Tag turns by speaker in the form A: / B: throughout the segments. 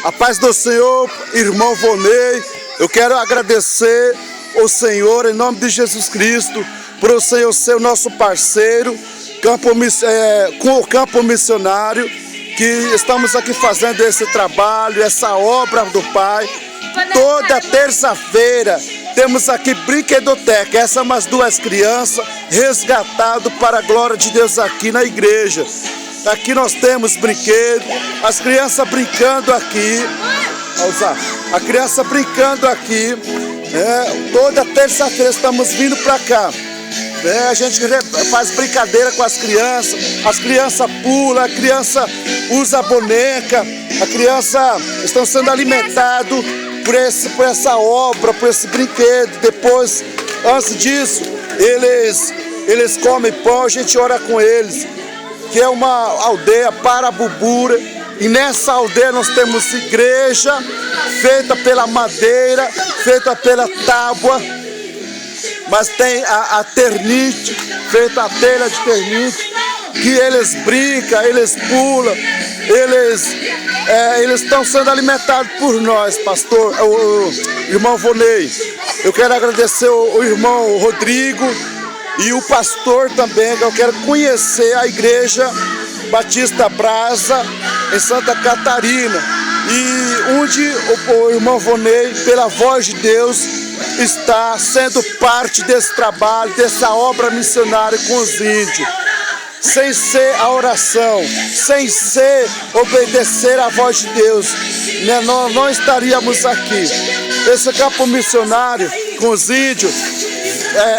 A: A paz do Senhor, irmão Vonei. Eu quero agradecer ao Senhor, em nome de Jesus Cristo, por o Senhor ser o nosso parceiro com o campo missionário, que estamos aqui fazendo esse trabalho, essa obra do Pai. Toda terça-feira temos aqui brinquedoteca, essas umas 2 crianças resgatadas para a glória de Deus aqui na igreja. Aqui nós temos brinquedo, as crianças brincando aqui, a criança brincando aqui, toda terça-feira estamos vindo para cá. A gente faz brincadeira com as crianças pulam, a criança usa a boneca, a criança estão sendo alimentados por essa obra, por esse brinquedo. Depois, antes disso, eles comem pão, a gente ora com eles, que é uma aldeia Parabubura, e nessa aldeia nós temos igreja feita pela madeira, feita pela tábua, mas tem a ternite, feita a telha de ternite, que eles brincam, eles pulam, eles estão sendo alimentados por nós, pastor, o irmão Vonei. Eu quero agradecer o irmão Rodrigo e o pastor também, que eu quero conhecer a igreja Batista Brasa em Santa Catarina, e onde o irmão Vonei, pela voz de Deus, está sendo parte desse trabalho, dessa obra missionária com os índios. Sem ser a oração, sem ser obedecer à voz de Deus, nós não estaríamos aqui. Esse campo missionário com os índios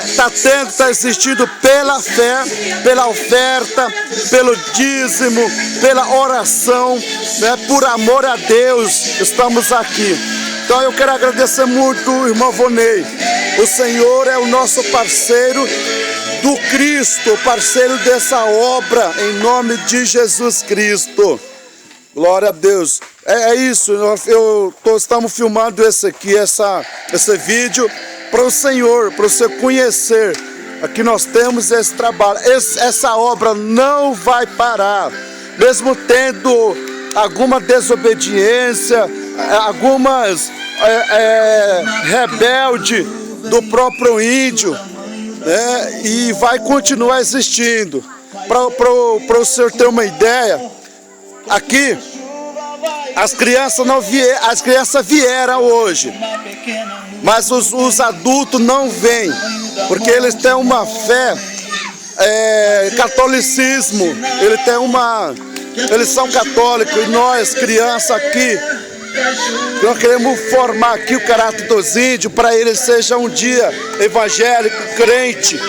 A: está existindo pela fé, pela oferta, pelo dízimo, pela oração, por amor a Deus estamos aqui. Então eu quero agradecer muito, irmão Vonei. O Senhor é o nosso parceiro do Cristo, parceiro dessa obra, em nome de Jesus Cristo. Glória a Deus. É isso, estamos filmando esse vídeo para o Senhor, para você conhecer. Aqui nós temos esse trabalho, essa obra não vai parar, mesmo tendo alguma desobediência, algumas rebelde do próprio índio, e vai continuar existindo. Para o senhor ter uma ideia, aqui as crianças vieram hoje, mas os adultos não vêm, porque eles têm uma fé, catolicismo, eles são católicos, e nós, crianças aqui, nós queremos formar aqui o caráter dos índios, para eles sejam um dia evangélico, crente.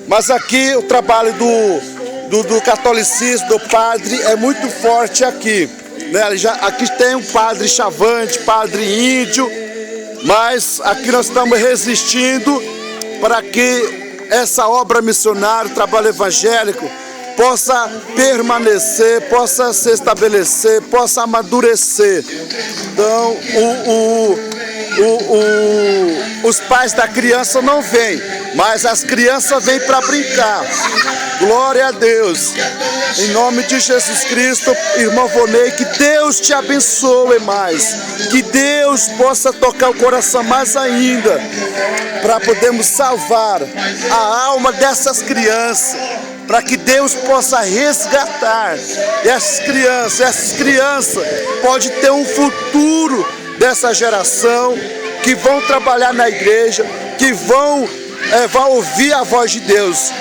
A: Mas aqui o trabalho do catolicismo, do padre, é muito forte aqui, né? Aqui tem um padre chavante, padre índio, mas aqui nós estamos resistindo para que essa obra missionária, o trabalho evangélico, possa permanecer, possa se estabelecer, possa amadurecer. Então, os pais da criança não vêm, mas as crianças vêm para brincar. Glória a Deus. Em nome de Jesus Cristo, irmão Vonei, que Deus te abençoe mais, que Deus possa tocar o coração mais ainda, para podermos salvar a alma dessas crianças, para que Deus possa resgatar essas crianças podem ter um futuro dessa geração, que vão trabalhar na igreja, que vão ouvir a voz de Deus.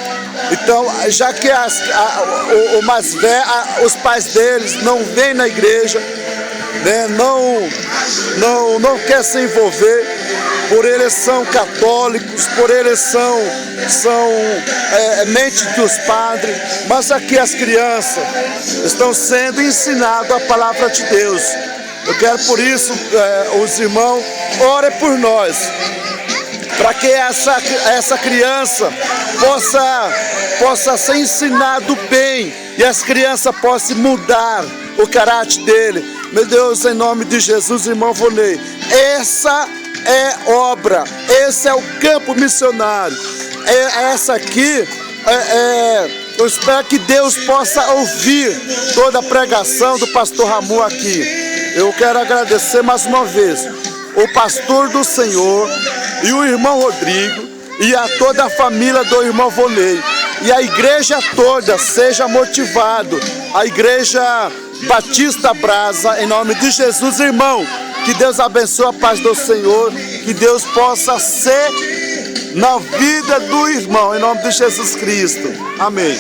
A: Então, já que o mais velho, os pais deles não vêm na igreja, né, não quer se envolver, por eles são católicos, por eles são mente dos padres, mas aqui as crianças estão sendo ensinadas a palavra de Deus. Eu quero por isso, os irmãos, orem por nós, para que essa criança possa ser ensinado bem, e as crianças possam mudar o caráter dele. Meu Deus, em nome de Jesus, irmão Vonei, essa é obra, esse é o campo missionário. Essa aqui, eu espero que Deus possa ouvir toda a pregação do pastor Ramon aqui. Eu quero agradecer mais uma vez o pastor do Senhor e o irmão Rodrigo e a toda a família do irmão Vonei. E a igreja toda seja motivado. A igreja Batista Brasa, em nome de Jesus, irmão. Que Deus abençoe a paz do Senhor. Que Deus possa ser na vida do irmão, em nome de Jesus Cristo. Amém.